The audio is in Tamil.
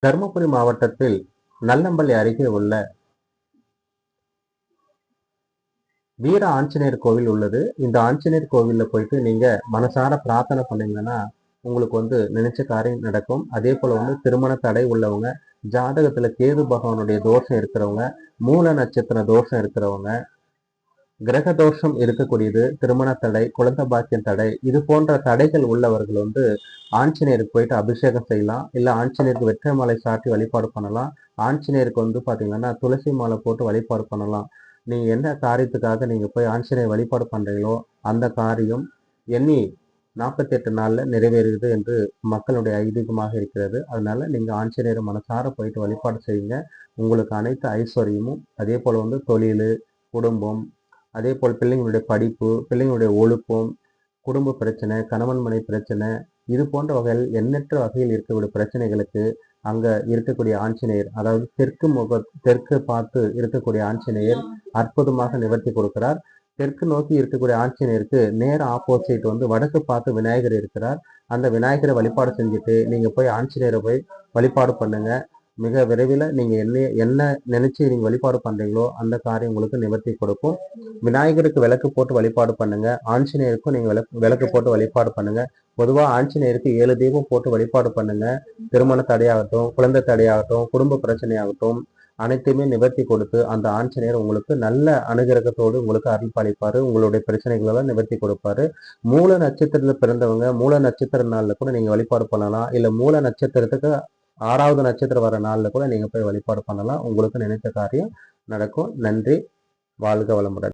தருமபுரி மாவட்டத்தில் நல்லம்பள்ளி அருகே உள்ள வீர ஆஞ்சநேயர் கோவில் உள்ளது. இந்த ஆஞ்சநேயர் கோவில்ல போயிட்டு நீங்க மனசார பிரார்த்தனை பண்ணீங்கன்னா உங்களுக்கு நினைச்ச காரியம் நடக்கும். அதே போல திருமண தடை உள்ளவங்க, ஜாதகத்துல கேது பகவானுடைய தோஷம் இருக்கிறவங்க, மூல நட்சத்திர தோஷம் இருக்கிறவங்க, கிரக தோஷம் இருக்கக்கூடியது, திருமண தடை, குழந்தை பாக்கியம் தடை, இது போன்ற தடைகள் உள்ளவர்கள் ஆஞ்சநேயருக்கு போயிட்டு அபிஷேகம் செய்யலாம். இல்ல ஆஞ்சநேயருக்கு வெற்றி மாலை சாட்டி வழிபாடு பண்ணலாம். ஆஞ்சநேயருக்கு பாத்தீங்கன்னா துளசி மாலை போட்டு வழிபாடு பண்ணலாம். நீங்க என்ன காரியத்துக்காக நீங்க போய் ஆஞ்சநேயர் வழிபாடு பண்றீங்களோ அந்த காரியம் எண்ணி 48 நாள்ல நிறைவேறுகிறது என்று மக்களுடைய ஐதீகமாக இருக்கிறது. அதனால நீங்க ஆஞ்சநேயரை மனசார போயிட்டு வழிபாடு செய்யுங்க. உங்களுக்கு அனைத்து ஐஸ்வர்யமும், அதே போல தொழில், குடும்பம், அதே போல் பிள்ளைங்களுடைய படிப்பு, பிள்ளைங்களுடைய ஒழுக்கம், குடும்ப பிரச்சனை, கணவன் மனை பிரச்சனை, இது போன்ற வகையில் எண்ணற்ற வகையில் இருக்கக்கூடிய பிரச்சனைகளுக்கு அங்க இருக்கக்கூடிய ஆஞ்சநேயர், அதாவது தெற்கு பார்த்து இருக்கக்கூடிய ஆஞ்சநேயர் அற்புதமாக நிவர்த்தி கொடுக்கிறார். தெற்கு நோக்கி இருக்கக்கூடிய ஆஞ்சநேயருக்கு நேர ஆப்போசிட் வடக்கு பார்த்து விநாயகர் இருக்கிறார். அந்த விநாயகரை வழிபாடு செஞ்சுட்டு நீங்க போய் ஆஞ்சநேயரை போய் வழிபாடு பண்ணுங்க. மிக விரைவில் நீங்க என்ன நினைச்சு நீங்க வழிபாடு பண்றீங்களோ அந்த காரியம் உங்களுக்கு நிவர்த்தி கொடுக்கும். விநாயகருக்கு விளக்கு போட்டு வழிபாடு பண்ணுங்க. ஆஞ்சநேயருக்கும் நீங்க விளக்கு போட்டு வழிபாடு பண்ணுங்க. பொதுவா ஆஞ்சநேயருக்கு 7 தீபம் போட்டு வழிபாடு பண்ணுங்க. திருமண தடையாகட்டும், குழந்தை தடையாகட்டும், குடும்ப பிரச்சனையாகட்டும், அனைத்தையுமே நிவர்த்தி கொடுத்து அந்த ஆஞ்சநேயர் உங்களுக்கு நல்ல அனுகிரகத்தோடு உங்களுக்கு அருள் பாலிப்பாரு. உங்களுடைய பிரச்சனைகளெல்லாம் நிவர்த்தி கொடுப்பாரு. மூல நட்சத்திரத்துல பிறந்தவங்க மூல நட்சத்திர நாள்ல கூட நீங்க வழிபாடு பண்ணலாம். இல்ல மூல நட்சத்திரத்துக்கு 6வது நட்சத்திரம் வர நாள்ல கூட நீங்க போய் வழிபாடு பண்ணலாம். உங்களுக்கு நினைத்த காரியம் நடக்கும். நன்றி. வாழ்க வளமுடன்.